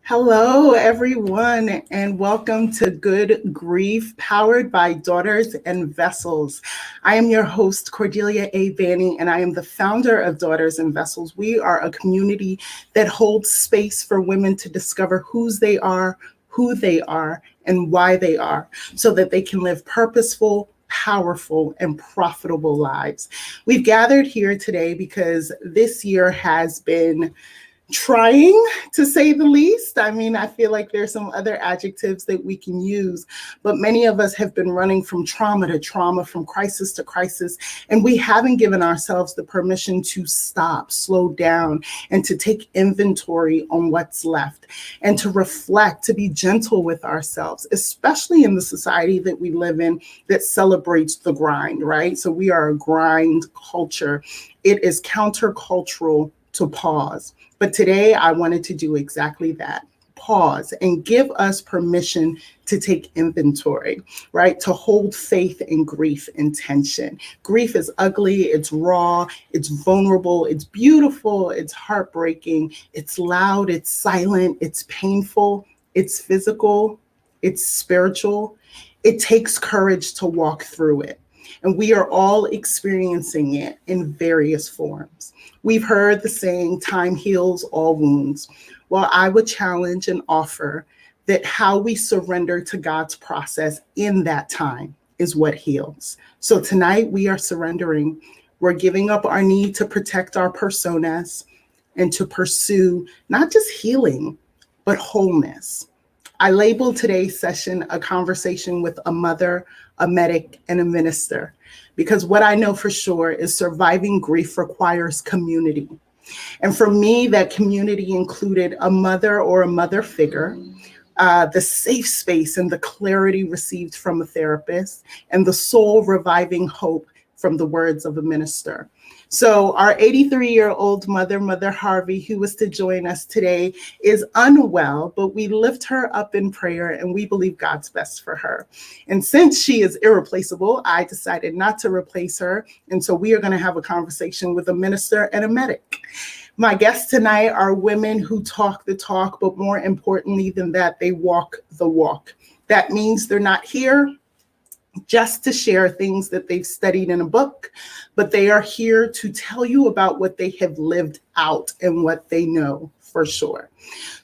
Hello, everyone, and welcome to Good Grief, powered by Daughters and Vessels. I am your host, Cordelia A. Vanny, and I am the founder of Daughters and Vessels. We are a community that holds space for women to discover whose they are, who they are, and why they are, so that they can live purposeful, powerful, and profitable lives. We've gathered here today because this year has been trying, to say the least. I mean, I feel like there's some other adjectives that we can use, but many of us have been running from trauma to trauma, from crisis to crisis, and we haven't given ourselves the permission to stop, slow down, and to take inventory on what's left, and to reflect, to be gentle with ourselves, especially in the society that we live in that celebrates the grind, right? So we are a grind culture. It is countercultural to pause. But today I wanted to do exactly that. Pause and give us permission to take inventory, right? To hold faith in grief and tension. Grief is ugly, it's raw, it's vulnerable, it's beautiful, it's heartbreaking, it's loud, it's silent, it's painful, it's physical, it's spiritual. It takes courage to walk through it. And we are all experiencing it in various forms. We've heard the saying, time heals all wounds. Well, I would challenge and offer that how we surrender to God's process in that time is what heals. So tonight we are surrendering. We're giving up our need to protect our personas and to pursue not just healing, but wholeness. I labeled today's session a conversation with a mother, a medic, and a minister, because what I know for sure is surviving grief requires community. And for me, that community included a mother or a mother figure, the safe space and the clarity received from a therapist, and the soul reviving hope from the words of a minister. So our 83-year-old mother, Mother Harvey, who was to join us today, is unwell, but we lift her up in prayer and we believe God's best for her. And since she is irreplaceable, I decided not to replace her. And so we are going to have a conversation with a minister and a medic. My guests tonight are women who talk the talk, but more importantly than that, they walk the walk. That means they're not here just to share things that they've studied in a book, but they are here to tell you about what they have lived out and what they know for sure.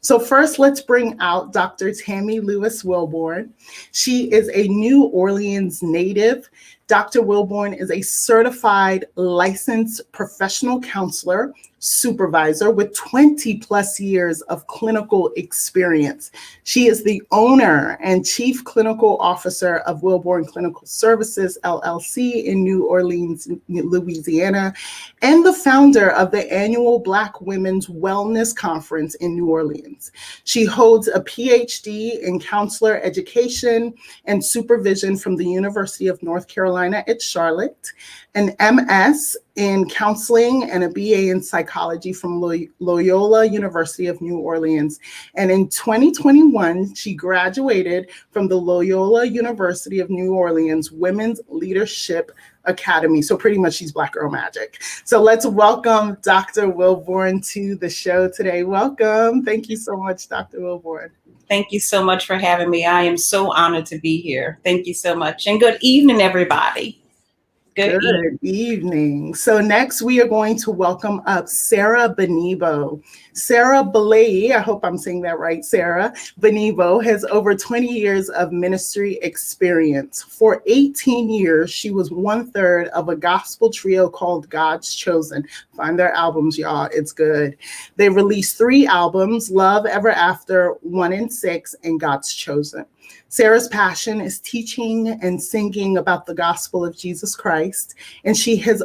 So first, let's bring out Dr. Tammy Lewis Wilborn. She is a New Orleans native. Dr. Wilborn is a certified licensed professional counselor, supervisor with 20 plus years of clinical experience. She is the owner and chief clinical officer of Wilborn Clinical Services, LLC in New Orleans, Louisiana, and the founder of the annual Black Women's Wellness Conference in New Orleans. She holds a PhD in counselor education and supervision from the University of North Carolina at Charlotte, an MS in counseling and a BA in psychology from Loyola University of New Orleans. And in 2021, she graduated from the Loyola University of New Orleans Women's Leadership Academy. So pretty much she's Black Girl Magic. So let's welcome Dr. Wilborn to the show today. Welcome. Thank you so much, Dr. Wilborn. Thank you so much for having me. I am so honored to be here. Thank you so much. And good evening, everybody. Good evening. So next we are going to welcome up Sarah Benibo. Sarah Belay, I hope I'm saying that right, Sarah Benibo has over 20 years of ministry experience. For 18 years, she was 1/3 of a gospel trio called God's Chosen. Find their albums, y'all. It's good. They released 3 albums, Love Ever After, 1 and 6, and God's Chosen. Sarah's passion is teaching and singing about the gospel of Jesus Christ, and she has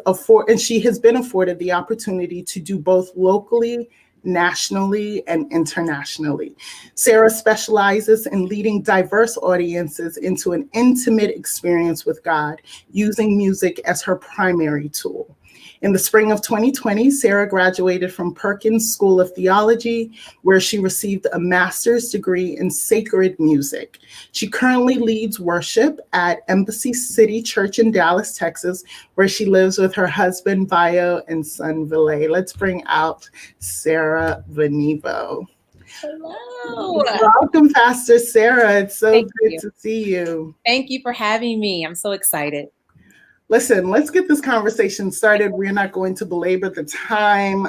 been afforded the opportunity to do both locally, nationally, and internationally. Sarah specializes in leading diverse audiences into an intimate experience with God, using music as her primary tool. In the spring of 2020, Sarah graduated from Perkins School of Theology, where she received a master's degree in sacred music. She currently leads worship at Embassy City Church in Dallas, Texas, where she lives with her husband, Vio, and son, Vilay. Let's bring out Sarah Benibo. Hello. Welcome, Pastor Sarah. It's so Thank good you. to see you. Thank you for having me. I'm so excited. Listen, let's get this conversation started. We're not going to belabor the time.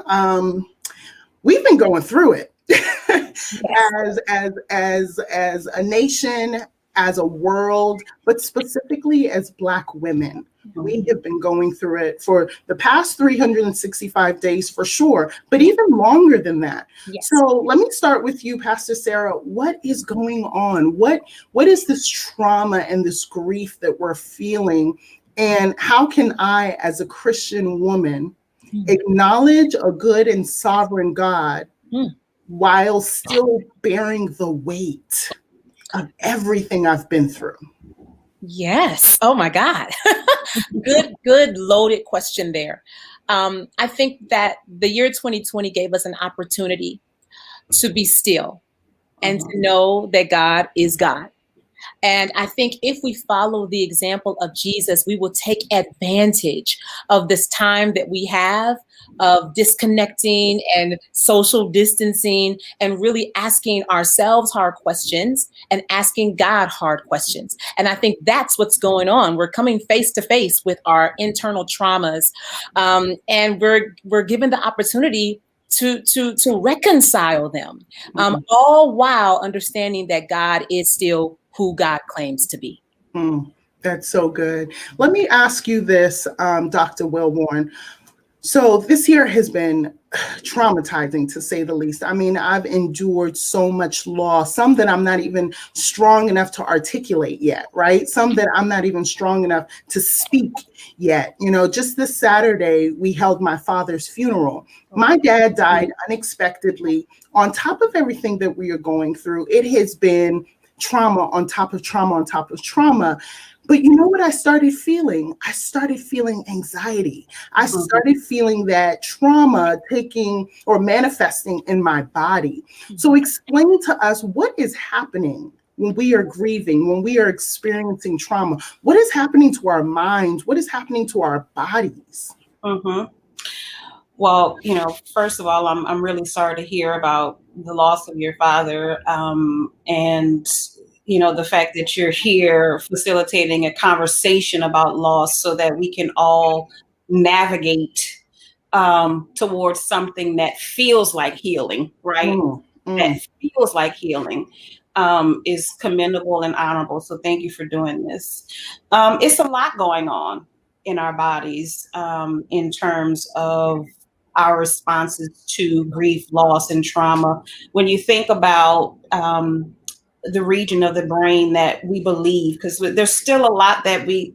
We've been going through it Yes. as a nation, as a world, but specifically as Black women. We have been going through it for the past 365 days for sure, but even longer than that. Yes. So let me start with you, Pastor Sarah. What is going on? What is this trauma and this grief that we're feeling? And how can I, as a Christian woman, acknowledge a good and sovereign God while still bearing the weight of everything I've been through? Yes. Oh my God. Good loaded question there. I think that the year 2020 gave us an opportunity to be still and to know that God is God. And I think if we follow the example of Jesus, we will take advantage of this time that we have of disconnecting and social distancing and really asking ourselves hard questions and asking God hard questions. And I think that's what's going on. We're coming face to face with our internal traumas, and we're given the opportunity to reconcile them, all while understanding that God is still who God claims to be. That's so good. Let me ask you this, Dr. Wilborn. So this year has been traumatizing, to say the least. I mean, I've endured so much loss, some that I'm not even strong enough to articulate yet, right? Some that I'm not even strong enough to speak yet. You know, just this Saturday, we held my father's funeral. My dad died unexpectedly. On top of everything that we are going through, it has been trauma on top of trauma on top of trauma. But you know what I started feeling? I started feeling anxiety. I started feeling that trauma taking or manifesting in my body. So explain to us, what is happening when we are grieving, when we are experiencing trauma? What is happening to our minds? What is happening to our bodies? Well, first of all, I'm really sorry to hear about the loss of your father, and the fact that you're here facilitating a conversation about loss so that we can all navigate towards something that feels like healing, right? That feels like healing is commendable and honorable. So thank you for doing this. It's a lot going on in our bodies in terms of our responses to grief, loss, and trauma. When you think about the region of the brain that we believe, because there's still a lot that we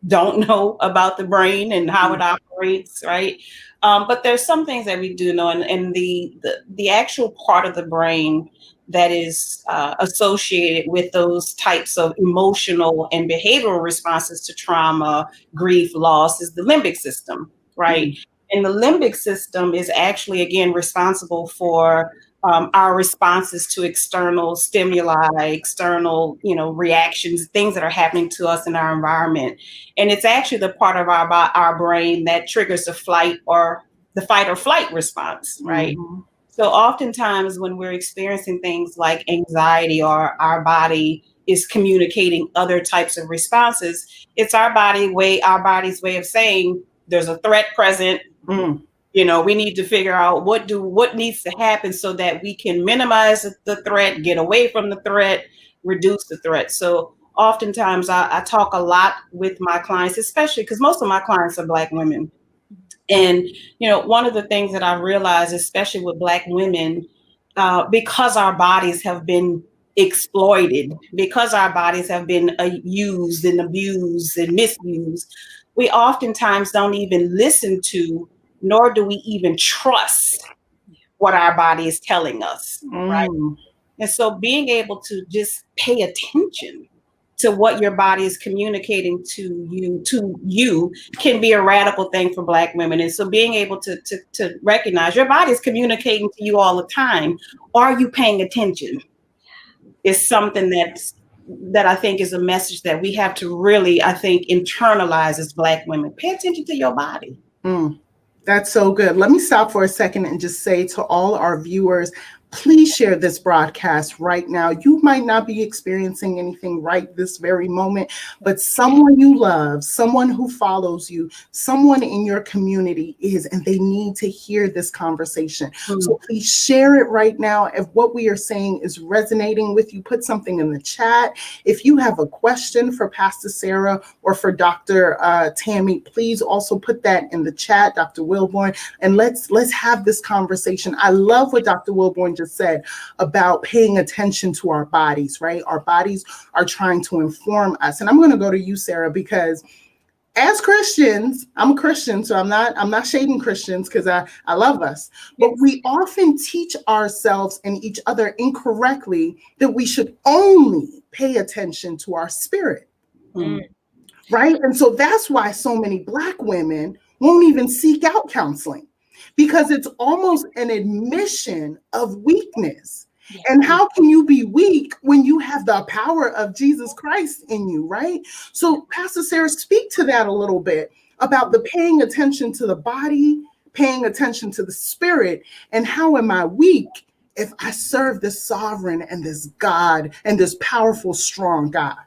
don't know about the brain and how it operates, right? But there's some things that we do know, and the actual part of the brain that is associated with those types of emotional and behavioral responses to trauma, grief, loss is the limbic system, right? And the limbic system is actually, again, responsible for our responses to external stimuli, external, reactions, things that are happening to us in our environment. And it's actually the part of our brain that triggers the fight or flight response, right? So oftentimes when we're experiencing things like anxiety or our body is communicating other types of responses, it's our body's way of saying there's a threat present. We need to figure out what needs to happen so that we can minimize the threat, get away from the threat, reduce the threat. So oftentimes I talk a lot with my clients, especially because most of my clients are Black women. And, one of the things that I realized, especially with Black women, because our bodies have been exploited, because our bodies have been used and abused and misused, we oftentimes don't even listen to, nor do we even trust what our body is telling us, right? And so being able to just pay attention to what your body is communicating to you can be a radical thing for Black women. And so being able to recognize your body is communicating to you all the time. Are you paying attention? Is something that I think is a message that we have to really, I think, internalize as Black women. Pay attention to your body. That's so good. Let me stop for a second and just say to all our viewers, please share this broadcast right now. You might not be experiencing anything right this very moment, but someone you love, someone who follows you, someone in your community is, and they need to hear this conversation. So please share it right now. If what we are saying is resonating with you, put something in the chat. If you have a question for Pastor Sarah or for Dr. Tammy, please also put that in the chat, Dr. Wilborn, and let's have this conversation. I love what Dr. Wilborn just said about paying attention to our bodies, right? Our bodies are trying to inform us. And I'm going to go to you, Sarah, because as Christians, I'm a Christian, so I'm not shading Christians because I love us, but we often teach ourselves and each other incorrectly that we should only pay attention to our spirit, right? And so that's why so many Black women won't even seek out counseling, because it's almost an admission of weakness. And how can you be weak when you have the power of Jesus Christ in you, right? So Pastor Sarah, speak to that a little bit about the paying attention to the body, paying attention to the spirit, and how am I weak if I serve this sovereign and this God and this powerful, strong God?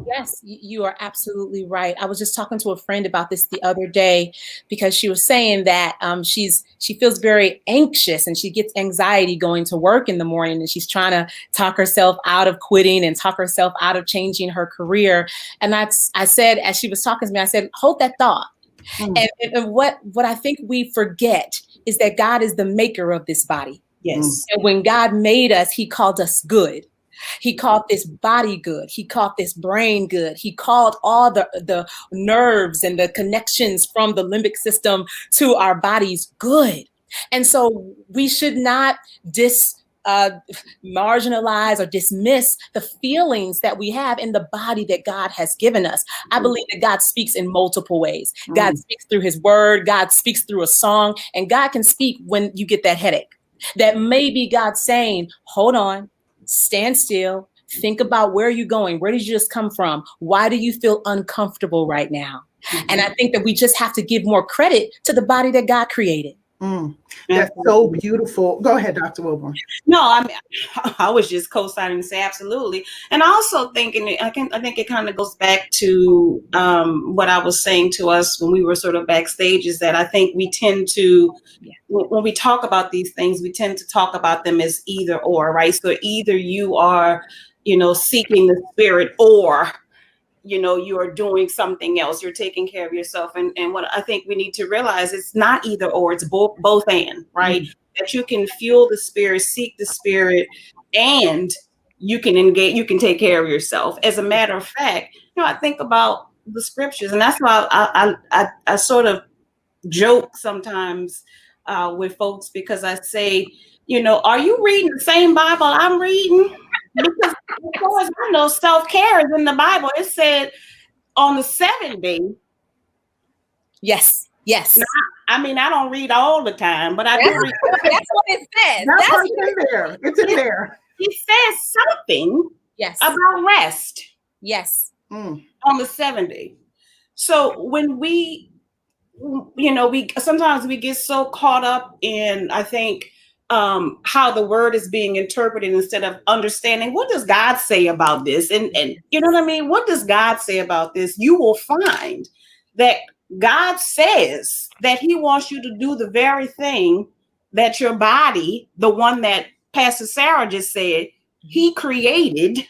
Yes, you are absolutely right. I was just talking to a friend about this the other day because she was saying that she feels very anxious and she gets anxiety going to work in the morning, and she's trying to talk herself out of quitting and talk herself out of changing her career. And I said, as she was talking to me, I said, hold that thought. And what I think we forget is that God is the maker of this body. Yes. And when God made us, he called us good. He called this body good. He called this brain good. He called all the nerves and the connections from the limbic system to our bodies good. And so we should not marginalize or dismiss the feelings that we have in the body that God has given us. I believe that God speaks in multiple ways. God speaks through his word. God speaks through a song, and God can speak when you get that headache. That may be God saying, hold on. Stand still. Think about where you're going. Where did you just come from? Why do you feel uncomfortable right now? And I think that we just have to give more credit to the body that God created. That's so beautiful. Go ahead, Dr. Wilborn. No, I was just co-signing to say absolutely. And also thinking, I think it kind of goes back to what I was saying to us when we were sort of backstage, is that I think we tend to, when we talk about these things, we tend to talk about them as either or, right? So either you are, seeking the spirit, or you are doing something else. You're taking care of yourself. And what I think we need to realize, it's not either or, it's both and, right? That you can fuel the spirit, seek the spirit, and you can engage, you can take care of yourself. As a matter of fact, I think about the scriptures, and that's why I sort of joke sometimes with folks, because I say, are you reading the same Bible I'm reading? Because as far as I know, self-care is in the Bible. It said on the 7th day. Yes. Now, I don't read all the time, but I do read. That's what it says. That's in there. It's in there. He says something about rest. Yes. On the 7th day. So when we sometimes we get so caught up in, I think, how the word is being interpreted, instead of understanding, what does God say about this? And you know what I mean? What does God say about this? You will find that God says that he wants you to do the very thing that your body, the one that Pastor Sarah just said, he created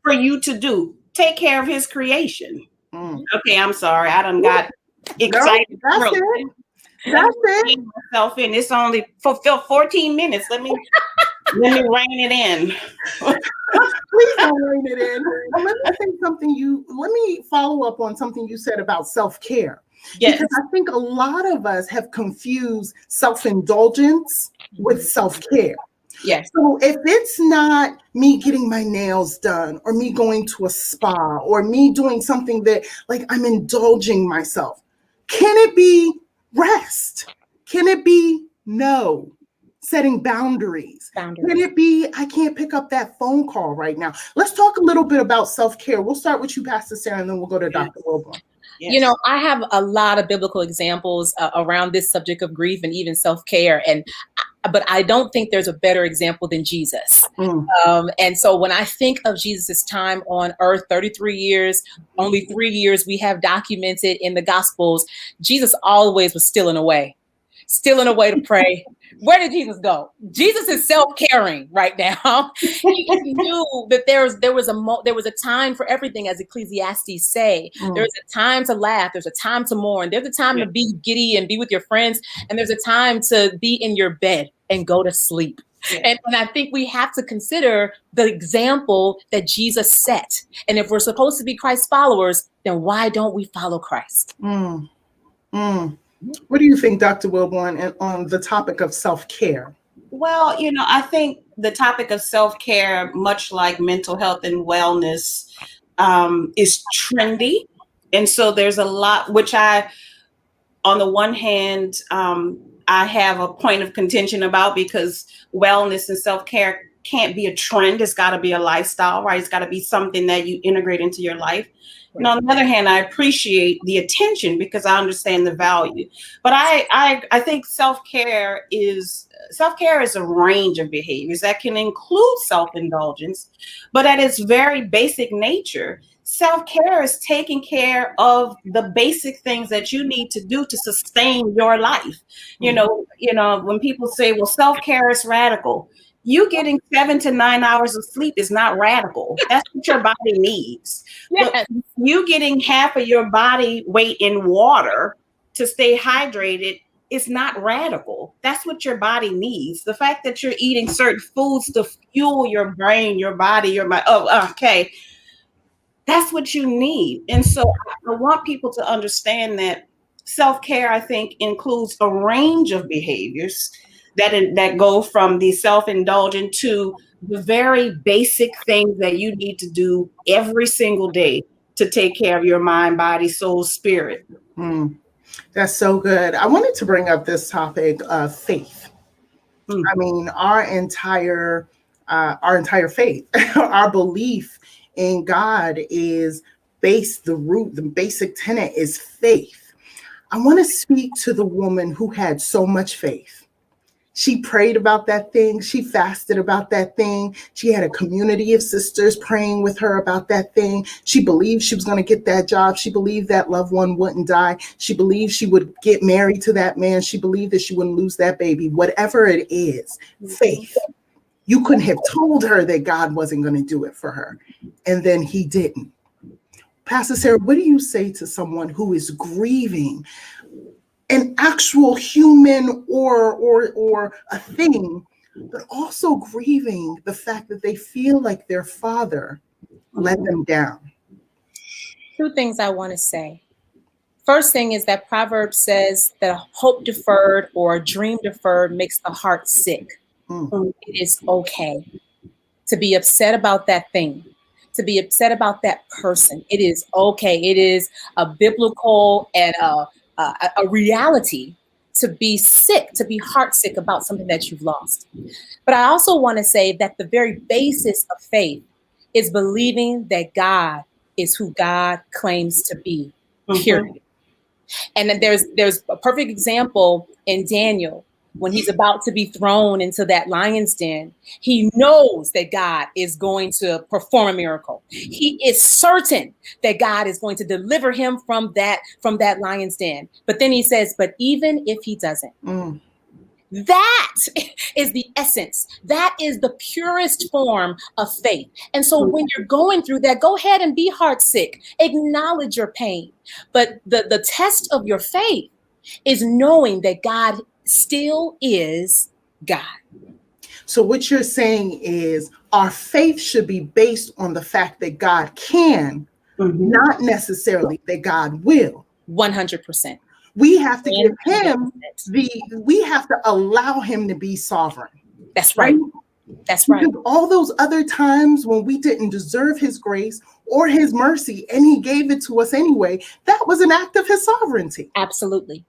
for you to do. Take care of his creation. Okay, I'm sorry. I done got excited. No, that's it. Myself in. It's only for 14 minutes. Let me rein it in. Please don't rein it in. Let me say something. Let me follow up on something you said about self-care. Yes. Because I think a lot of us have confused self-indulgence with self-care. Yes. So if it's not me getting my nails done, or me going to a spa, or me doing something that, like, I'm indulging myself, can it be rest? Can it be setting boundaries? Can it be, I can't pick up that phone call right now? Let's talk a little bit about self-care. We'll start with you, Pastor Sarah, and then we'll go to Dr. Wilborn. Yes. I have a lot of biblical examples around this subject of grief and even self-care. And but I don't think there's a better example than Jesus. And so when I think of Jesus' time on earth, 33 years, only 3 years we have documented in the Gospels, Jesus always was stealing away to pray. Where did Jesus go? Jesus is self-caring right now. He knew that there was a time for everything, as Ecclesiastes say. There's a time to laugh. There's a time to mourn. There's a time to be giddy and be with your friends. And there's a time to be in your bed and go to sleep. And I think we have to consider the example that Jesus set. And if we're supposed to be Christ followers, then why don't we follow Christ? What do you think, Dr. Wilborn, on the topic of self-care? Well, I think the topic of self-care, much like mental health and wellness, is trendy. And so there's a lot, which on the one hand, I have a point of contention about, because wellness and self-care can't be a trend. It's got to be a lifestyle, right? It's got to be something that you integrate into your life. And on the other hand, I appreciate the attention because I understand the value. But I think self-care is a range of behaviors that can include self-indulgence, but at its very basic nature, self-care is taking care of the basic things that you need to do to sustain your life. When people say, well, self-care is radical, you getting 7 to 9 hours of sleep is not radical. That's what your body needs. Yes. But you getting half of your body weight in water to stay hydrated is not radical. That's what your body needs. The fact that you're eating certain foods to fuel your brain, your body, your mind. Oh, okay. That's what you need. And so I want people to understand that self-care, I think, includes a range of behaviors that go from the self-indulgent to the very basic things that you need to do every single day to take care of your mind, body, soul, spirit. That's so good. I wanted to bring up this topic of faith. I mean, our entire faith, our belief in God is the basic tenet is faith. I want to speak to the woman who had so much faith. She prayed about that thing. She fasted about that thing. She had a community of sisters praying with her about that thing. She believed she was going to get that job. She believed that loved one wouldn't die. She believed she would get married to that man. She believed that she wouldn't lose that baby. Whatever it is, faith. You couldn't have told her that God wasn't going to do it for her. And then he didn't. Pastor Sarah, what do you say to someone who is grieving an actual human or a thing, but also grieving the fact that they feel like their father let them down? Two things I want to say. First thing is that Proverbs says that a hope deferred or a dream deferred makes the heart sick. It is okay to be upset about that thing, to be upset about that person. It is okay. It is a biblical and a reality to be sick, to be heartsick about something that you've lost. But I also want to say that the very basis of faith is believing that God is who God claims to be, period. And then there's a perfect example in Daniel when he's about to be thrown into that lion's den. He knows that God is going to perform a miracle. He is certain that God is going to deliver him from that lion's den. But then he says, but even if he doesn't, that is the essence. That is the purest form of faith. And so when you're going through that, go ahead and be heartsick. Acknowledge your pain. But the test of your faith is knowing that God still is God. So what you're saying is our faith should be based on the fact that God can, not necessarily that God will. 100%. We have to give him we have to allow him to be sovereign. That's right. That's right. Because all those other times when we didn't deserve his grace or his mercy and he gave it to us anyway, that was an act of his sovereignty. Absolutely.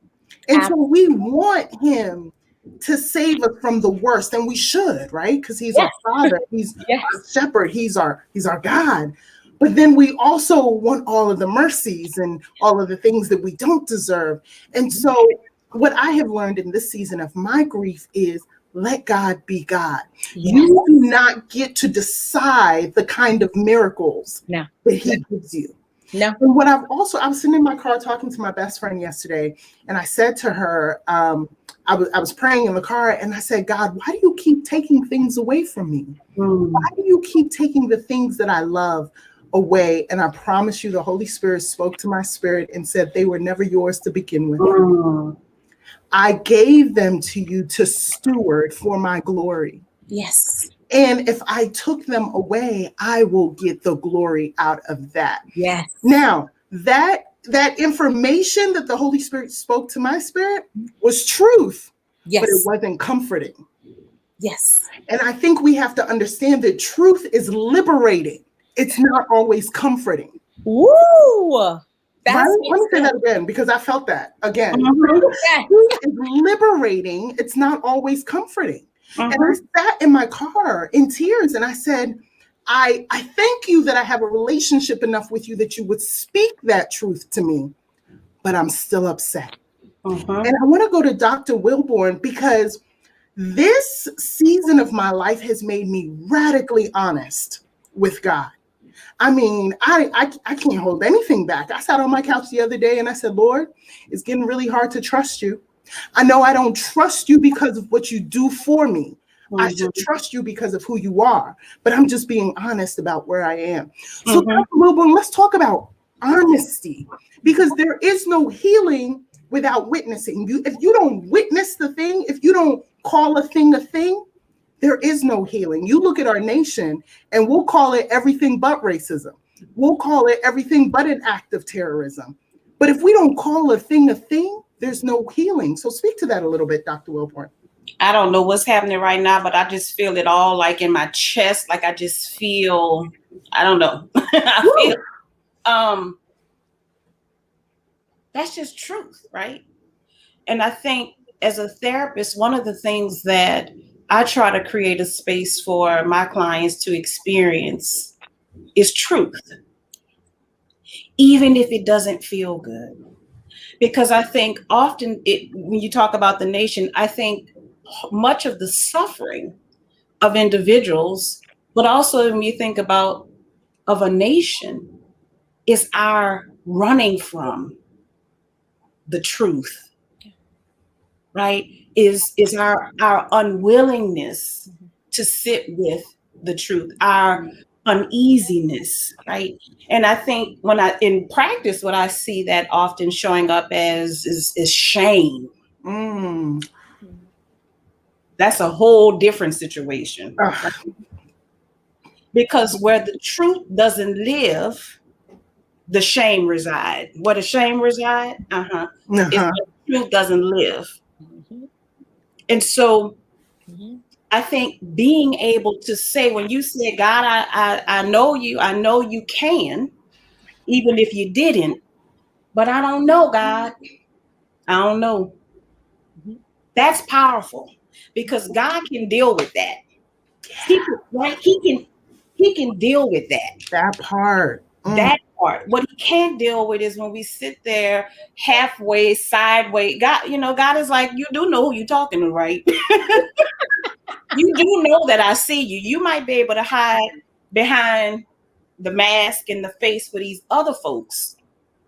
And so we want him to save us from the worst, and we should, right? Because he's our father, he's our shepherd, he's our God. But then we also want all of the mercies and all of the things that we don't deserve. And so what I have learned in this season of my grief is let God be God. Yes. You do not get to decide the kind of miracles No. that he gives you. No. And what I was sitting in my car talking to my best friend yesterday, and I said to her, I was praying in the car, and I said, God, why do you keep taking things away from me? Why do you keep taking the things that I love away? And I promise you, the Holy Spirit spoke to my spirit and said they were never yours to begin with. I gave them to you to steward for my glory. Yes. And if I took them away, I will get the glory out of that. Yes. Now, that information that the Holy Spirit spoke to my spirit was truth, Yes. but it wasn't comforting. Yes. And I think we have to understand that truth is liberating. It's not always comforting. Woo! Right? Let me say that again, because I felt that again. Yes. Truth is liberating. It's not always comforting. And I sat in my car in tears and I said, I thank you that I have a relationship enough with you that you would speak that truth to me, but I'm still upset. And I want to go to Dr. Wilborn because this season of my life has made me radically honest with God. I mean, I can't hold anything back. I sat on my couch the other day and I said, Lord, it's getting really hard to trust you. I know I don't trust you because of what you do for me. I should trust you because of who you are. But I'm just being honest about where I am. So Dr. Wilborn, let's talk about honesty, because there is no healing without witnessing. If you don't witness the thing, if you don't call a thing, there is no healing. You look at our nation and we'll call it everything but racism. We'll call it everything but an act of terrorism. But if we don't call a thing, there's no healing. So speak to that a little bit, Dr. Wilborn. I don't know what's happening right now, but I just feel it all like in my chest. Like I just feel, I don't know. I feel, that's just truth, right? And I think as a therapist, one of the things that I try to create a space for my clients to experience is truth, even if it doesn't feel good. Because I think often when you talk about the nation, I think much of the suffering of individuals, but also when you think about of a nation, is our running from the truth, right? Is our unwillingness to sit with the truth, our uneasiness, right? And I think in practice, what I see that often showing up as is shame. That's a whole different situation. Right? Because where the truth doesn't live, the shame reside. Where the shame reside, is where the truth doesn't live. And so I think being able to say, when you say, God, I know you can, even if you didn't, but I don't know, God. I don't know. That's powerful because God can deal with that. He can deal with that. That part. That part. What he can't deal with is when we sit there halfway, sideways. God is like, you do know who you're talking to, right? You do know that I see you. You might be able to hide behind the mask and the face for these other folks,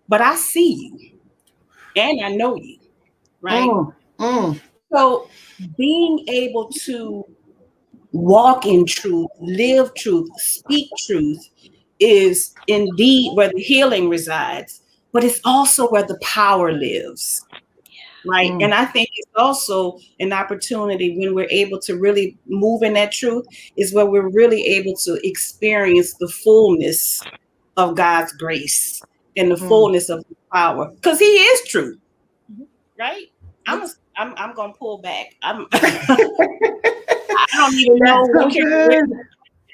but I see you and I know you, right? So being able to walk in truth, live truth, speak truth is indeed where the healing resides, but it's also where the power lives. Right. And I think it's also an opportunity when we're able to really move in that truth is where we're really able to experience the fullness of God's grace and the fullness of the power, because he is truth. Right. I'm going to pull back. I don't even know what it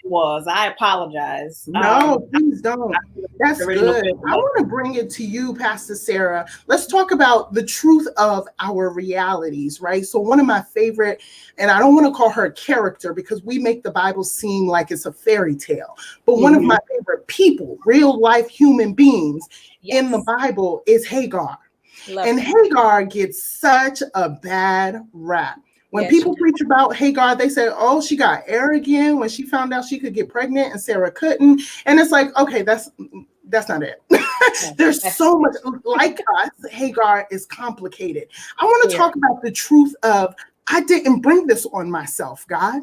was. I apologize. No, please don't. That's good. I want to bring it to you, Pastor Sarah. Let's talk about the truth of our realities, right? So one of my favorite, and I don't want to call her a character because we make the Bible seem like it's a fairy tale, but one of my favorite people, real life human beings in the Bible is Hagar. And Hagar gets such a bad rap. When Yes, people preach about Hagar, they say, oh, she got arrogant when she found out she could get pregnant and Sarah couldn't. And it's like, okay, that's not it. There's so much. Like us, Hagar is complicated. I want to talk about the truth of, I didn't bring this on myself, God.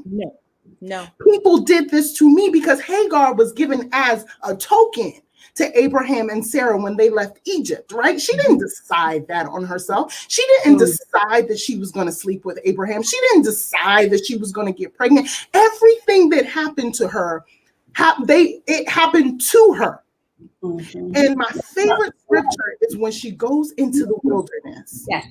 No. People did this to me because Hagar was given as a token to Abraham and Sarah when they left Egypt, right? She didn't decide that on herself. She didn't decide that she was going to sleep with Abraham. She didn't decide that she was going to get pregnant. Everything that happened to her, it happened to her. And my favorite scripture is when she goes into the wilderness. Yes.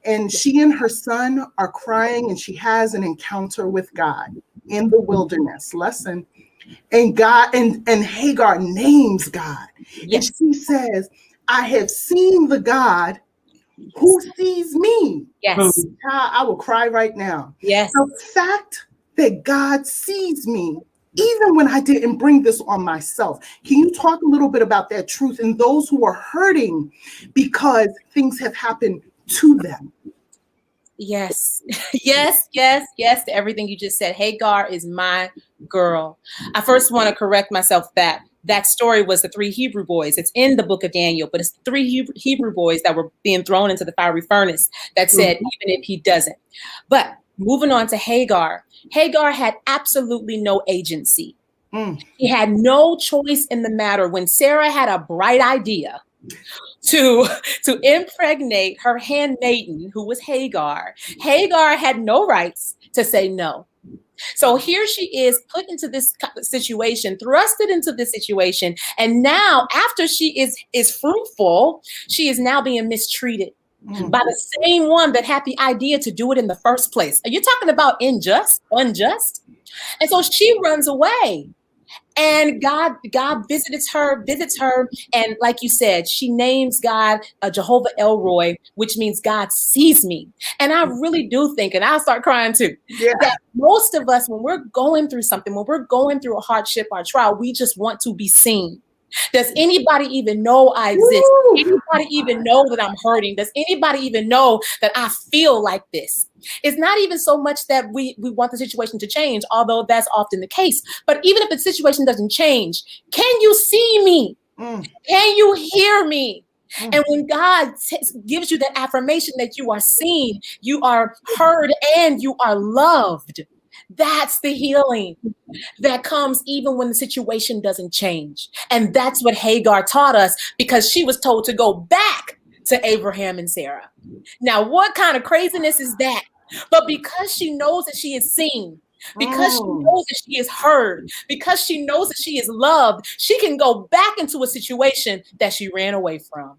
And she and her son are crying, and she has an encounter with God in the wilderness. Listen. And God and Hagar names God. Yes. And she says, I have seen the God who sees me. Yes. I will cry right now. Yes. The fact that God sees me, even when I didn't bring this on myself. Can you talk a little bit about that truth and those who are hurting because things have happened to them? Yes. Yes to everything you just said. Hagar is my girl. I first want to correct myself that story was the 3 Hebrew boys. It's in the book of Daniel, but it's 3 Hebrew boys that were being thrown into the fiery furnace that said, even if he doesn't. But moving on to Hagar, Hagar had absolutely no agency. He had no choice in the matter. When Sarah had a bright idea to impregnate her handmaiden, who was Hagar, Hagar had no rights to say no. So here she is put into this situation, thrusted into this situation. And now after she is fruitful, she is now being mistreated by the same one that had the idea to do it in the first place. Are you talking about unjust? And so she runs away. And God visits her, and like you said, she names God Jehovah Elroy, which means God sees me. And I really do think, and I'll start crying too, that most of us, when we're going through something, when we're going through a hardship or a trial, we just want to be seen. Does anybody even know I exist? Does anybody even know that I'm hurting? Does anybody even know that I feel like this? It's not even so much that we want the situation to change, although that's often the case. But even if the situation doesn't change, can you see me? Can you hear me? And when God gives you that affirmation that you are seen, you are heard, and you are loved, that's the healing that comes even when the situation doesn't change. And that's what Hagar taught us, because she was told to go back to Abraham and Sarah. Now, what kind of craziness is that? But because she knows that she is seen, because she knows that she is heard, because she knows that she is loved, she can go back into a situation that she ran away from.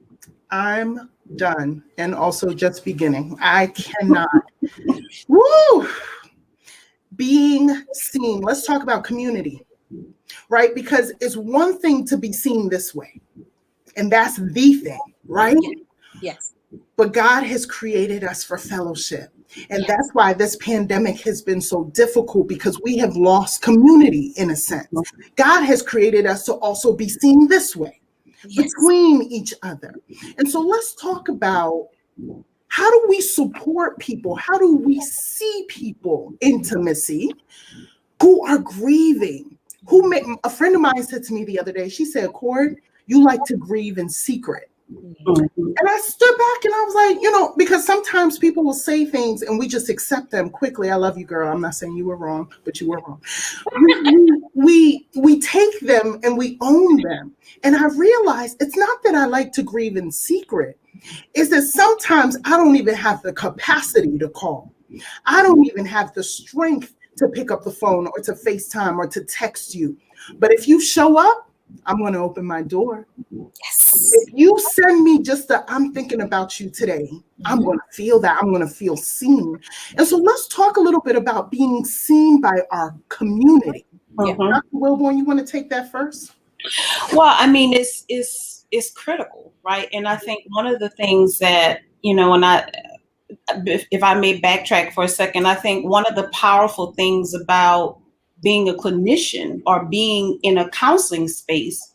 I'm done, and also just beginning. I cannot. Woo! Being seen. Let's talk about community, right? Because it's one thing to be seen this way, and that's the thing, right? Yes. But God has created us for fellowship. And that's why this pandemic has been so difficult, because we have lost community in a sense. God has created us to also be seen this way between each other. And so let's talk about, how do we support people? How do we see people intimacy who are grieving? A friend of mine said to me the other day, she said, Cord, you like to grieve in secret. And I stood back and I was like, because sometimes people will say things and we just accept them quickly. I love you, girl. I'm not saying you were wrong, but you were wrong. We take them and we own them. And I realized it's not that I like to grieve in secret. It's that sometimes I don't even have the capacity to call. I don't even have the strength to pick up the phone or to FaceTime or to text you. But if you show up, I'm going to open my door. Yes. If you send me just I'm thinking about you today, I'm going to feel that. I'm going to feel seen. And so let's talk a little bit about being seen by our community. Dr. Wilborn, you want to take that first? Well, I mean, it's critical, right? And I think one of the things that, if I may backtrack for a second, I think one of the powerful things about being a clinician or being in a counseling space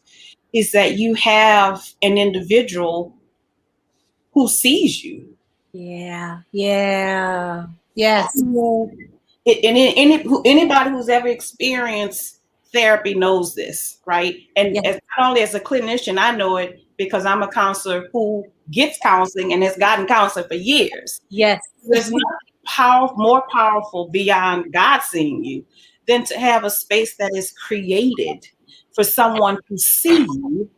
is that you have an individual who sees you. Yeah. Yes. Anybody who's ever experienced therapy knows this, right? And Yes. not only as a clinician, I know it because I'm a counselor who gets counseling and has gotten counseling for years. Yes. There's nothing more powerful beyond God seeing you than to have a space that is created for someone to see you,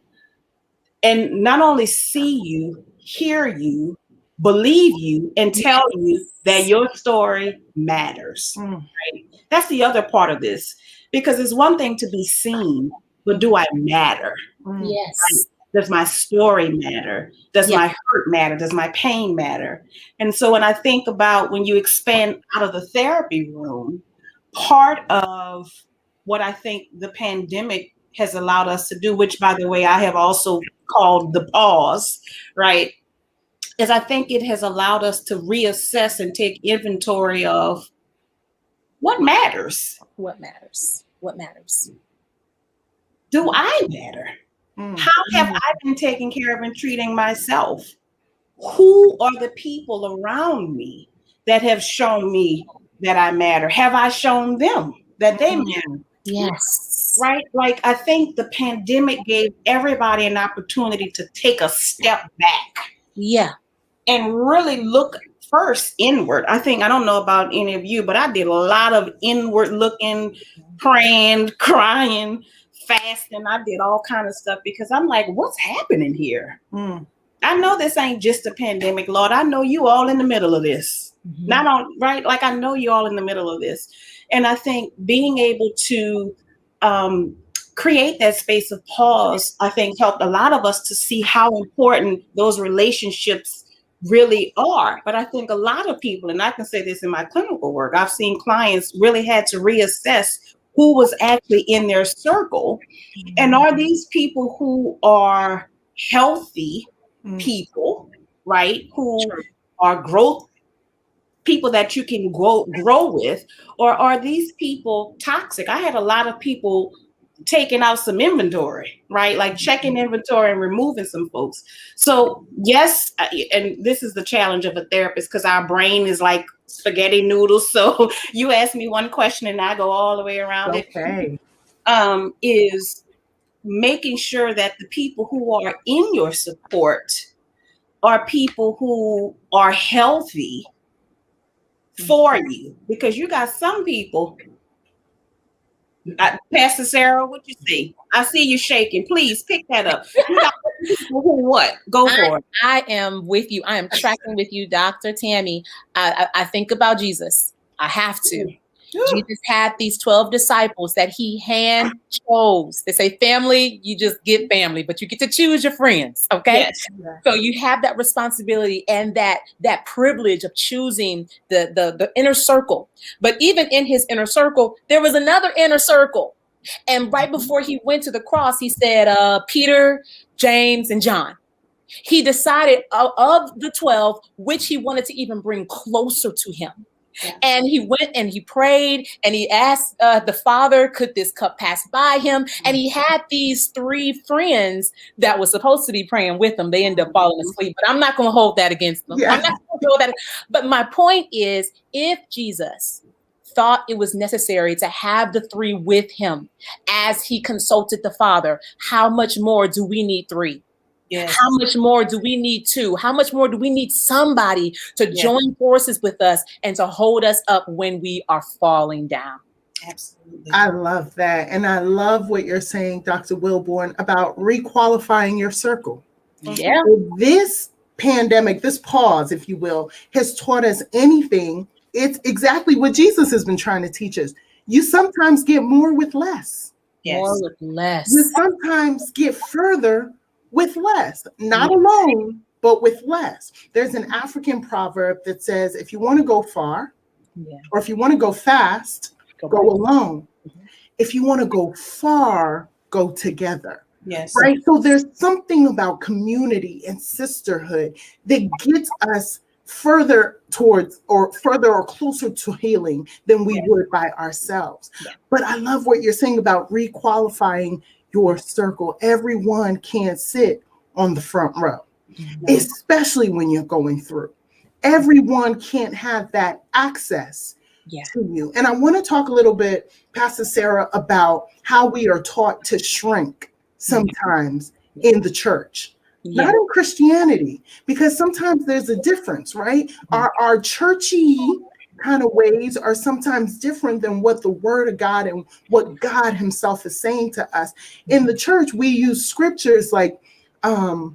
and not only see you, hear you, believe you, and tell you that your story matters. Right? That's the other part of this, because it's one thing to be seen, but do I matter? Yes. Right? Does my story matter? Does my hurt matter? Does my pain matter? And so when I think about when you expand out of the therapy room, part of what I think the pandemic has allowed us to do, which by the way, I have also called the pause, right? Is I think it has allowed us to reassess and take inventory of what matters. What matters? What matters? Do I matter? How have I been taking care of and treating myself? Who are the people around me that have shown me that I matter? Have I shown them that they matter? Yes. Right? Like, I think the pandemic gave everybody an opportunity to take a step back. Yeah. And really look first inward. I don't know about any of you, but I did a lot of inward looking, praying, crying, fasting. I did all kind of stuff because I'm like, what's happening here? I know this ain't just a pandemic, Lord. I know you all in the middle of this. Not on, right? Like, I know you all in the middle of this. And I think being able to create that space of pause, I think helped a lot of us to see how important those relationships really are. But I think a lot of people, and I can say this in my clinical work, I've seen clients really had to reassess who was actually in their circle. And are these people who are healthy people, right? Who are growth people that you can grow with, or are these people toxic? I had a lot of people taking out some inventory, right? Like checking inventory and removing some folks. So yes, and this is the challenge of a therapist because our brain is like spaghetti noodles. So you ask me one question and I go all the way around it. Is making sure that the people who are in your support are people who are healthy for you, because you got some people. Pastor Sarah, what you see? I see you shaking. Please pick that up. You got people who what? Go for it. I am with you. I am tracking with you, Dr. Tammy. I think about Jesus. I have to. Jesus had these 12 disciples that he hand chose. They say family, you just get family, but you get to choose your friends. Okay. Yes. So you have that responsibility and that privilege of choosing the inner circle. But even in his inner circle, there was another inner circle. And right before he went to the cross, he said, Peter, James, and John. He decided of the 12, which he wanted to even bring closer to him. Yeah. And he went and he prayed and he asked the Father, could this cup pass by him? And he had these 3 friends that was supposed to be praying with him. They ended up falling asleep, but I'm not going to hold that against them. Yeah. I'm not going to hold that. But my point is, if Jesus thought it was necessary to have the 3 with him as he consulted the Father, how much more do we need 3? Yes. How much more do we need 2? How much more do we need somebody to join forces with us and to hold us up when we are falling down? Absolutely. I love that. And I love what you're saying, Dr. Wilborn, about requalifying your circle. Yeah. This pandemic, this pause, if you will, has taught us anything. It's exactly what Jesus has been trying to teach us. You sometimes get more with less. Yes. More with less. You sometimes get further with less, not alone, but with less. There's an African proverb that says, if you want to go far, or if you want to go fast, go alone. If you want to go far, go together. Yes. Right. So there's something about community and sisterhood that gets us further towards or closer to healing than we would by ourselves. Yeah. But I love what you're saying about requalifying your circle. Everyone can't sit on the front row, especially when you're going through. Everyone can't have that access Yeah. to you. And I want to talk a little bit, Pastor Sarah, about how we are taught to shrink sometimes in the church. Yeah. Not in Christianity, because sometimes there's a difference, right? Our churchy kind of ways are sometimes different than what the word of God and what God himself is saying to us. In the church, we use scriptures like, wear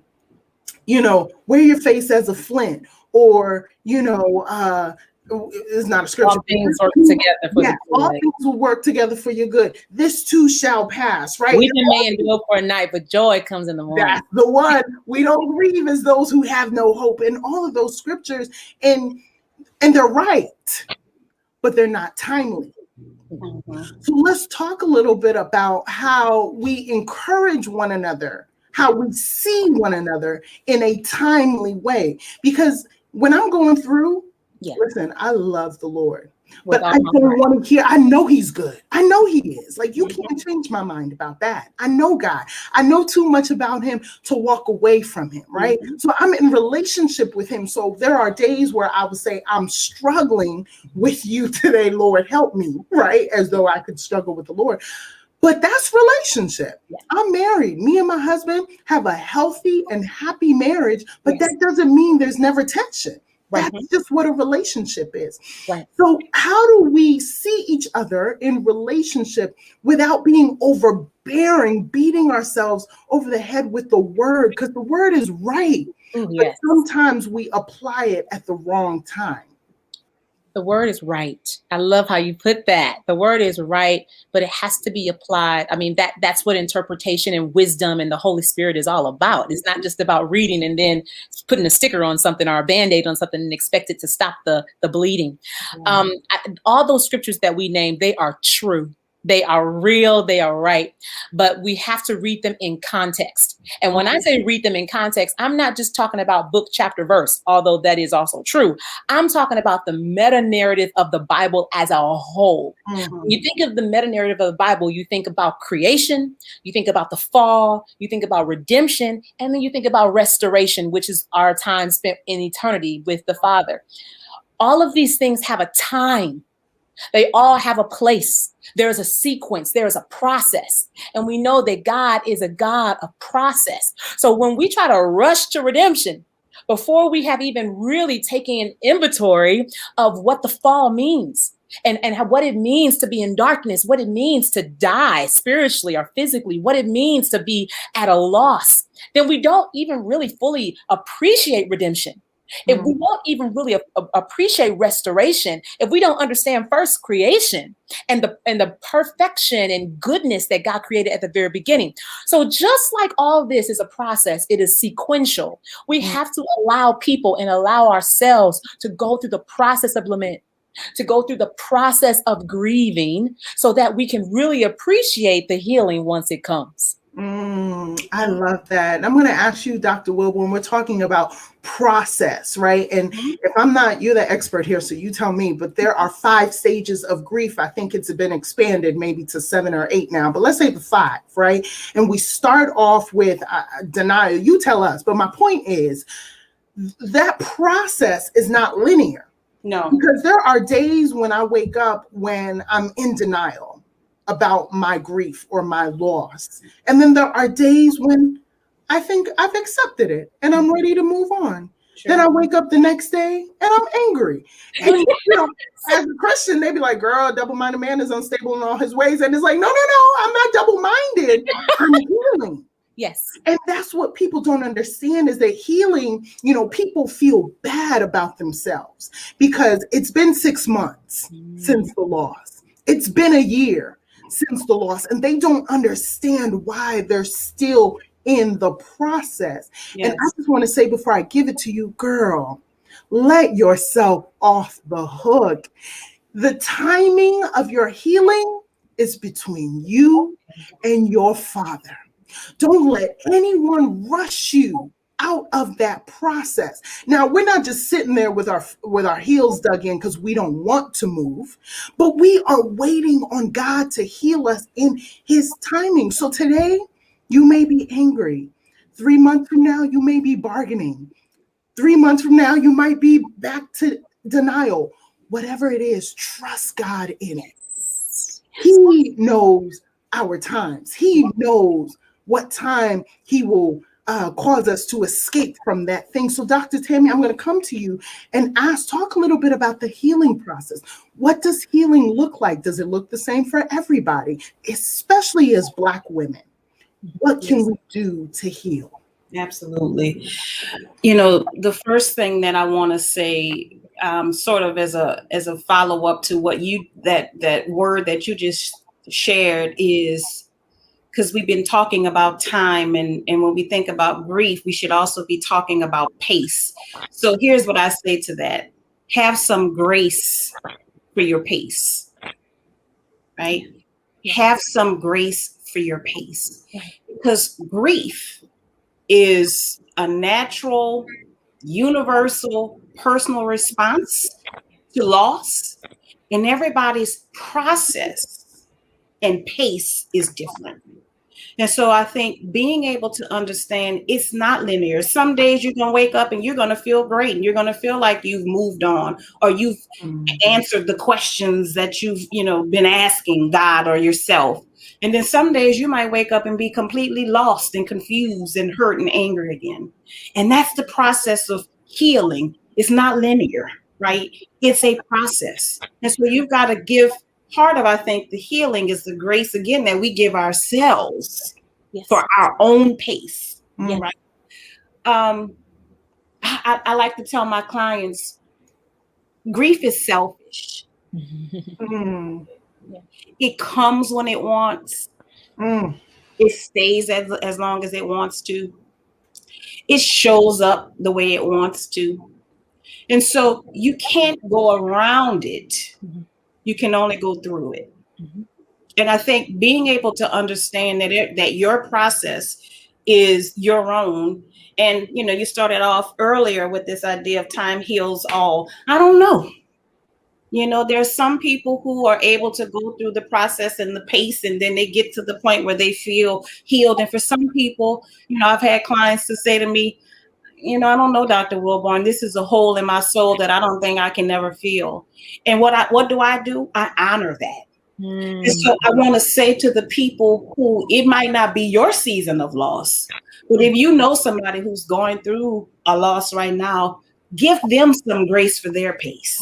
your face as a flint, or, it's not a scripture. All things work together for the all good. things will work together for your good. This too shall pass, right? Weeping may endure for a night, but joy comes in the morning. That's the one. We don't grieve as those who have no hope. And all of those scriptures, and they're right, but they're not timely. So let's talk a little bit about how we encourage one another, how we see one another in a timely way. Because when I'm going through, listen, I love the Lord, but I don't want to hear. I know he's good. I know he is. Like, you can't change my mind about that. I know God. I know too much about him to walk away from him, right? So I'm in relationship with him. So there are days where I would say, I'm struggling with you today, Lord, help me, right? As though I could struggle with the Lord. But that's relationship. I'm married. Me and my husband have a healthy and happy marriage, but that doesn't mean there's never tension. That's just what a relationship is. Right. So how do we see each other in relationship without being overbearing, beating ourselves over the head with the word? Because the word is right, but sometimes we apply it at the wrong time. The word is right. I love how you put that. The word is right, but it has to be applied. I mean, that's what interpretation and wisdom and the Holy Spirit is all about. It's not just about reading and then putting a sticker on something or a Band-Aid on something and expect it to stop the bleeding. All those scriptures that we named, they are true. They are real, they are right, but we have to read them in context. And when I say read them in context, I'm not just talking about book, chapter, verse, although that is also true. I'm talking about the meta narrative of the Bible as a whole. When you think of the meta narrative of the Bible, you think about creation, you think about the fall, you think about redemption, and then you think about restoration, which is our time spent in eternity with the Father. All of these things have a time. They all have a place. There's a sequence. There's a process. And we know that God is a God of process. So when we try to rush to redemption, before we have even really taken an inventory of what the fall means and what it means to be in darkness, what it means to die spiritually or physically, what it means to be at a loss, then we don't even really fully appreciate redemption. If we won't even really appreciate restoration, if we don't understand first creation and the perfection and goodness that God created at the very beginning. So just like all this is a process, it is sequential. We have to allow people and allow ourselves to go through the process of lament, to go through the process of grieving so that we can really appreciate the healing once it comes. I love that. I'm going to ask you, Dr. Wilborn, we're talking about process, right? And if I'm not, you're the expert here, so you tell me, but there are 5 stages of grief. I think it's been expanded maybe to 7 or 8 now, but let's say the 5, right? And we start off with denial. You tell us, but my point is that process is not linear. No. Because there are days when I wake up when I'm in denial about my grief or my loss. And then there are days when I think I've accepted it and I'm ready to move on. Sure. Then I wake up the next day and I'm angry. And as a Christian, they be like, girl, a double-minded man is unstable in all his ways. And it's like, no, I'm not double-minded. I'm healing. Yes. And that's what people don't understand is that healing, people feel bad about themselves because it's been 6 months since the loss. It's been a year since the loss, and they don't understand why they're still in the process. Yes. And I just want to say before I give it to you, girl, let yourself off the hook. The timing of your healing is between you and your Father. Don't let anyone rush you out of that process. Now, we're not just sitting there with our heels dug in because we don't want to move, but we are waiting on God to heal us in his timing. So today, you may be angry. 3 months from now, you may be bargaining. 3 months from now, you might be back to denial. Whatever it is, trust God in it. He knows our times. He knows what time he will cause us to escape from that thing. So Dr. Tammy, I'm going to come to you and talk a little bit about the healing process. What does healing look like? Does it look the same for everybody, especially as Black women? What can we do to heal? Absolutely. You know, the first thing that I want to say, sort of as a follow up to what that word that you just shared, is because we've been talking about time, and when we think about grief, we should also be talking about pace. So here's what I say to that: have some grace for your pace, right? Have some grace for your pace, because grief is a natural, universal, personal response to loss, and everybody's process and pace is different. And so I think being able to understand it's not linear. Some days you're going to wake up and you're going to feel great and you're going to feel like you've moved on, or you've answered the questions that you've, been asking God or yourself. And then some days you might wake up and be completely lost and confused and hurt and angry again. And that's the process of healing. It's not linear, right? It's a process. And so you've got to give part of, I think, the healing is the grace, again, that we give ourselves for our own pace, right? I like to tell my clients, grief is selfish. It comes when it wants. It stays as long as it wants to. It shows up the way it wants to. And so you can't go around it. You can only go through it. And I think being able to understand that your process is your own. And, you started off earlier with this idea of time heals all. I don't know. There's some people who are able to go through the process and the pace, and then they get to the point where they feel healed. And for some people, I've had clients to say to me, I don't know, Dr. Wilborn, this is a hole in my soul that I don't think I can never feel. And what do? I honor that. And so I want to say to the people who, it might not be your season of loss, but if you know somebody who's going through a loss right now, give them some grace for their pace.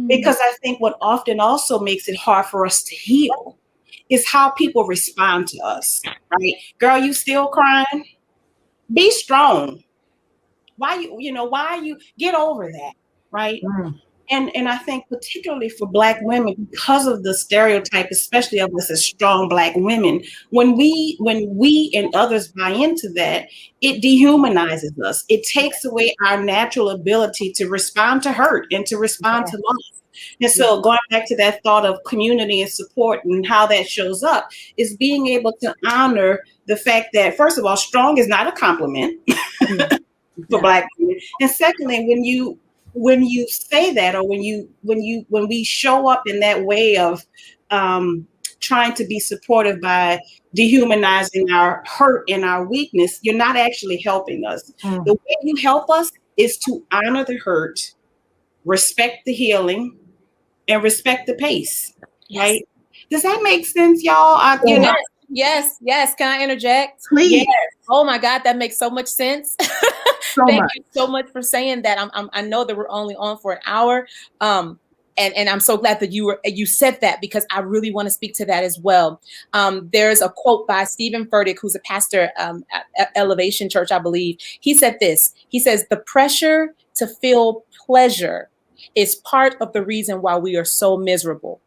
Because I think what often also makes it hard for us to heal is how people respond to us, right? Girl, you still crying? Be strong. Why you get over that, right? And I think particularly for Black women, because of the stereotype, especially of us as strong Black women, when we and others buy into that, it dehumanizes us. It takes away our natural ability to respond to hurt and to respond to loss. And so going back to that thought of community and support and how that shows up is being able to honor the fact that, first of all, strong is not a compliment for Black women. And secondly, when you say that, or when we show up in that way of trying to be supportive by dehumanizing our hurt and our weakness, you're not actually helping us. The way you help us is to honor the hurt, respect the healing, and respect the pace, right? Does that make sense, y'all? Yes. Can I interject? Please. Yes. Oh my God, that makes so much sense. Thank you so much for saying that. I know that we're only on for an hour. And I'm so glad that you said that, because I really want to speak to that as well. There's a quote by Stephen Furtick, who's a pastor at Elevation Church, I believe. He said this. He says, "The pressure to feel pleasure is part of the reason why we are so miserable."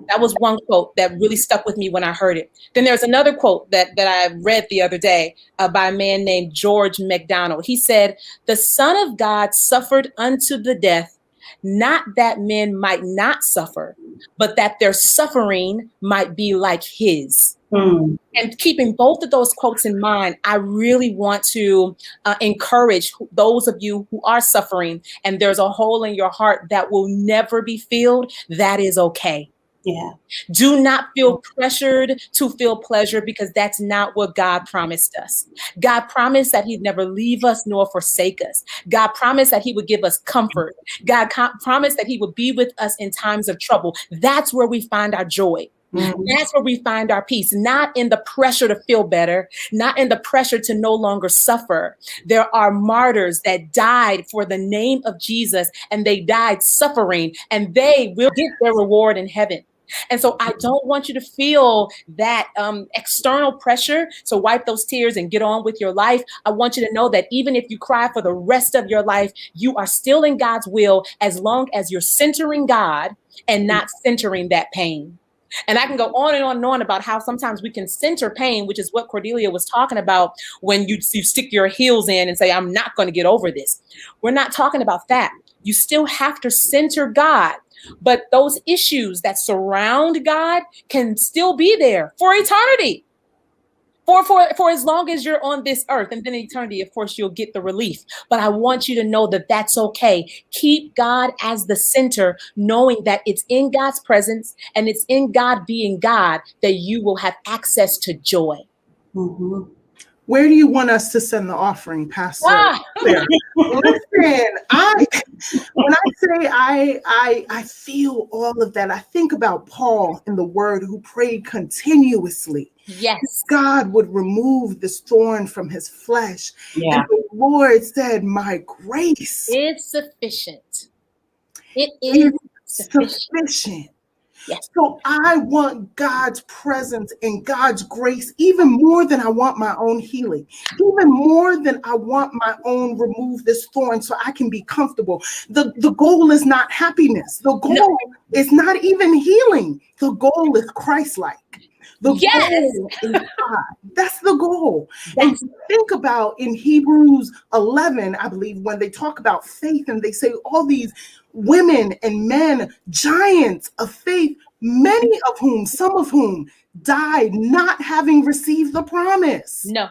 That was one quote that really stuck with me when I heard it. Then there's another quote that I read the other day by a man named George MacDonald. He said, "The Son of God suffered unto the death, not that men might not suffer, but that their suffering might be like his." And keeping both of those quotes in mind, I really want to encourage those of you who are suffering and there's a hole in your heart that will never be filled. That is okay. Yeah. Do not feel pressured to feel pleasure, because that's not what God promised us. God promised that he'd never leave us nor forsake us. God promised that he would give us comfort. God promised that he would be with us in times of trouble. That's where we find our joy. That's where we find our peace, not in the pressure to feel better, not in the pressure to no longer suffer. There are martyrs that died for the name of Jesus, and they died suffering, and they will get their reward in heaven. And so I don't want you to feel that external pressure to wipe those tears and get on with your life. I want you to know that even if you cry for the rest of your life, you are still in God's will, as long as you're centering God and not centering that pain. And I can go on and on and on about how sometimes we can center pain, which is what Cordelia was talking about when you stick your heels in and say, I'm not going to get over this. We're not talking about that. You still have to center God. But those issues that surround God can still be there for eternity. For as long as you're on this earth, and then in eternity, of course, you'll get the relief. But I want you to know that that's okay. Keep God as the center, knowing that it's in God's presence and it's in God being God that you will have access to joy. Mm-hmm. Where do you want us to send the offering, Pastor? Listen, when I say I feel all of that, I think about Paul in the Word, who prayed continuously. Yes. God would remove this thorn from his flesh. Yeah. And the Lord said, my grace is sufficient. It is sufficient. Yes. So I want God's presence and God's grace even more than I want my own healing, even more than I want my own remove this thorn so I can be comfortable. The goal is not happiness. The goal is not even healing. The goal is Christ-like. The goal is God. That's the goal. And think about in Hebrews 11, I believe, when they talk about faith and they say all these women and men, giants of faith, many of whom, some of whom died not having received the promise. No.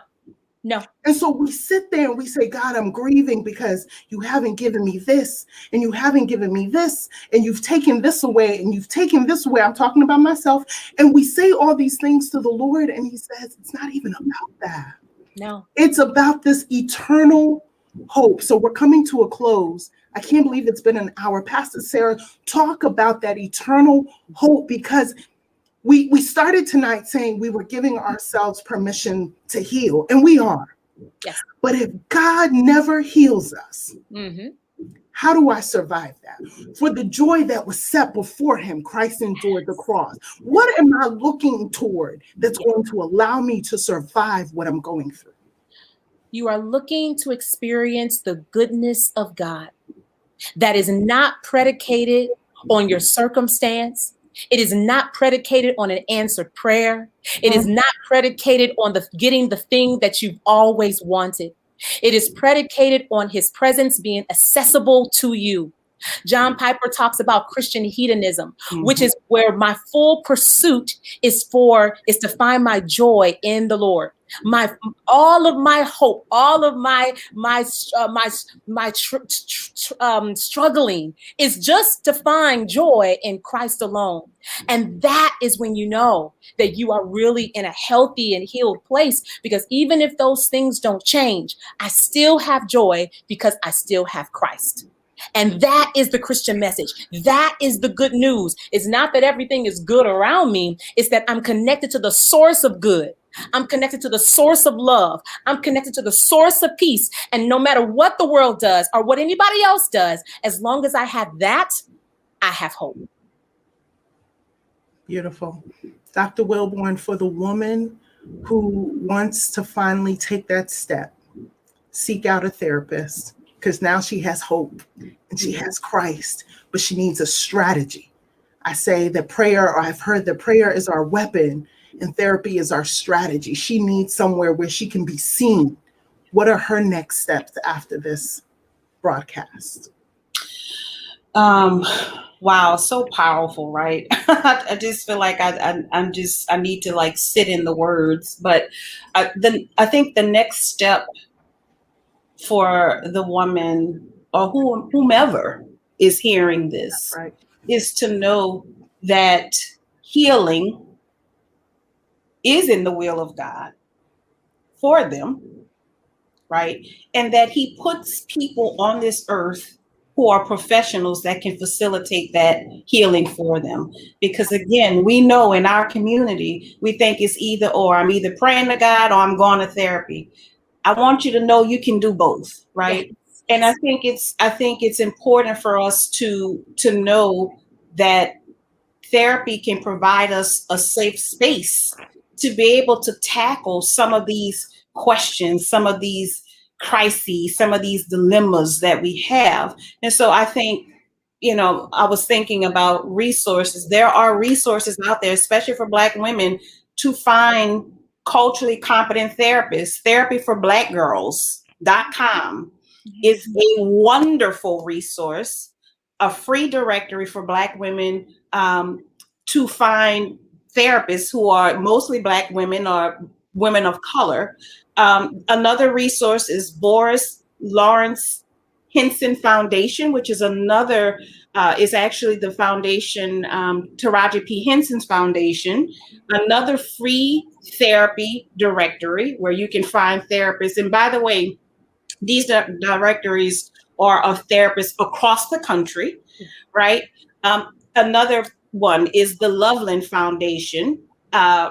And so we sit there and we say, God, I'm grieving because you haven't given me this, and you haven't given me this, and you've taken this away, and you've taken this away. I'm talking about myself. And we say all these things to the Lord, and he says, it's not even about that. No. It's about this eternal hope. So we're coming to a close. I can't believe it's been an hour. Pastor Sarah, talk about that eternal hope, because we started tonight saying we were giving ourselves permission to heal, and we are. Yes. But if God never heals us, how do I survive that? For the joy that was set before him, Christ endured the cross. What am I looking toward that's going to allow me to survive what I'm going through? You are looking to experience the goodness of God that is not predicated on your circumstance. It is not predicated on an answered prayer. It is not predicated on getting the thing that you've always wanted. It is predicated on his presence being accessible to you. John Piper talks about Christian hedonism, which is where my full pursuit is to find my joy in the Lord. All of my hope, all of my struggling is just to find joy in Christ alone. And that is when you know that you are really in a healthy and healed place, because even if those things don't change, I still have joy because I still have Christ. And that is the Christian message. That is the good news. It's not that everything is good around me. It's that I'm connected to the source of good. I'm connected to the source of love. I'm connected to the source of peace. And no matter what the world does or what anybody else does, as long as I have that, I have hope. Beautiful. Dr. Wilborn, for the woman who wants to finally take that step, seek out a therapist, because now she has hope and she has Christ, but she needs a strategy. I say that prayer, or I've heard that prayer is our weapon and therapy is our strategy. She needs somewhere where she can be seen. What are her next steps after this broadcast? Wow, so powerful, right? I just feel like I need to like sit in the words. But I think the next step for the woman or whomever is hearing this is to know that healing is in the will of God for them, right? And that he puts people on this earth who are professionals that can facilitate that healing for them. Because again, we know in our community, we think it's either or. I'm either praying to God or I'm going to therapy. I want you to know you can do both, right? Yes. And I think it's important for us to know that therapy can provide us a safe space to be able to tackle some of these questions, some of these crises, some of these dilemmas that we have. And so I think, I was thinking about resources. There are resources out there, especially for Black women, to find culturally competent therapists. Therapy for Black Girls.com is a wonderful resource, a free directory for Black women to find therapists who are mostly Black women or women of color. Another resource is Boris Lawrence Henson Foundation, which is is actually the foundation, Taraji P. Henson's foundation, another free therapy directory where you can find therapists. And by the way, these directories are of therapists across the country, right? Another one is the Loveland Foundation.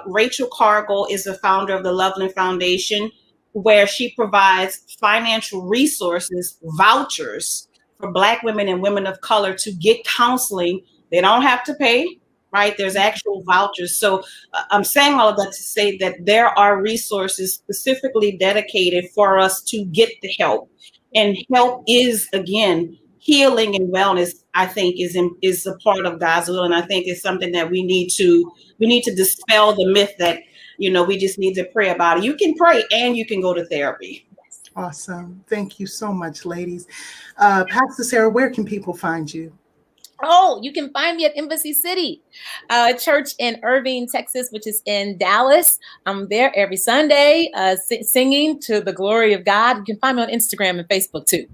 Rachel Cargill is the founder of the Loveland Foundation, where she provides financial resources, vouchers for Black women and women of color to get counseling. They don't have to pay, right? There's actual vouchers. So I'm saying all of that to say that there are resources specifically dedicated for us to get the help. And help is, again, healing and wellness, I think, is a part of God's will. And I think it's something that we need to dispel the myth that, we just need to pray about it. You can pray and you can go to therapy. Awesome. Thank you so much, ladies. Pastor Sarah, where can people find you? Oh, you can find me at Embassy City, church in Irving, Texas, which is in Dallas. I'm there every Sunday singing to the glory of God. You can find me on Instagram and Facebook too.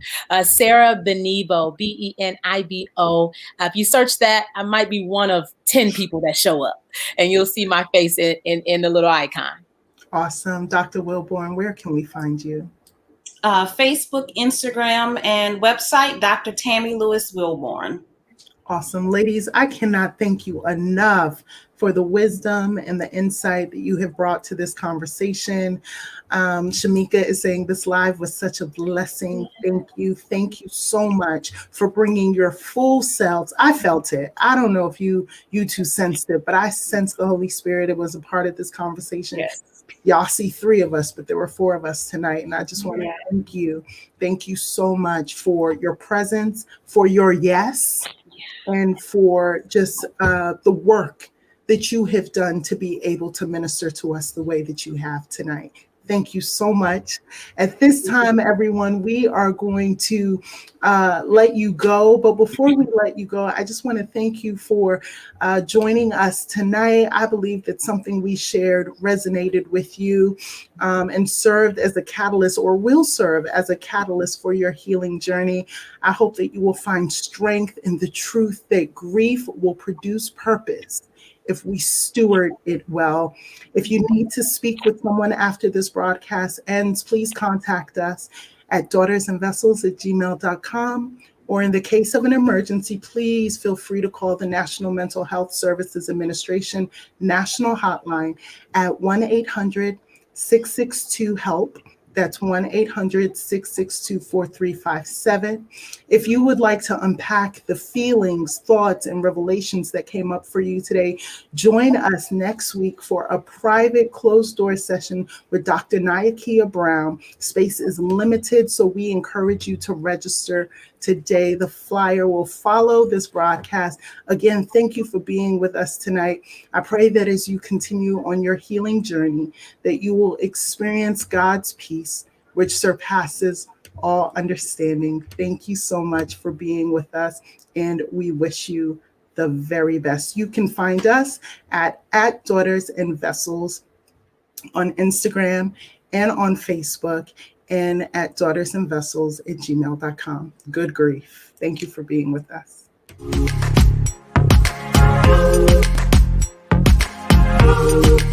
Sarah Benibo, Benibo. If you search that, I might be one of 10 people that show up, and you'll see my face in the little icon. Awesome. Dr. Wilborn, where can we find you? Facebook, Instagram, and website, Dr. Tammy Lewis Wilborn. Awesome. Ladies, I cannot thank you enough for the wisdom and the insight that you have brought to this conversation. Shamika is saying this live was such a blessing. Thank you. Thank you so much for bringing your full selves. I felt it. I don't know if you two sensed it, but I sensed the Holy Spirit. It was a part of this conversation. Yes. Y'all see 3 of us, but there were 4 of us tonight. And I just want to thank you. Thank you so much for your presence, for your yes, and for just the work that you have done to be able to minister to us the way that you have tonight. Thank you so much. At this time, everyone, we are going to let you go. But before we let you go, I just want to thank you for joining us tonight. I believe that something we shared resonated with you and served as a catalyst, or will serve as a catalyst for your healing journey. I hope that you will find strength in the truth that grief will produce purpose if we steward it well. If you need to speak with someone after this broadcast ends, please contact us at daughtersandvessels@gmail.com. Or in the case of an emergency, please feel free to call the National Mental Health Services Administration National Hotline at 1-800-662-HELP. That's 1-800-662-4357. If you would like to unpack the feelings, thoughts, and revelations that came up for you today, join us next week for a private closed-door session with Dr. Nyakia Brown. Space is limited, so we encourage you to register today. The flyer will follow this broadcast. Again, thank you for being with us tonight. I pray that as you continue on your healing journey, that you will experience God's peace, which surpasses all understanding. Thank you so much for being with us, and we wish you the very best. You can find us at Daughters and Vessels on Instagram and on Facebook, and at daughtersandvessels@gmail.com. Good grief. Thank you for being with us. you.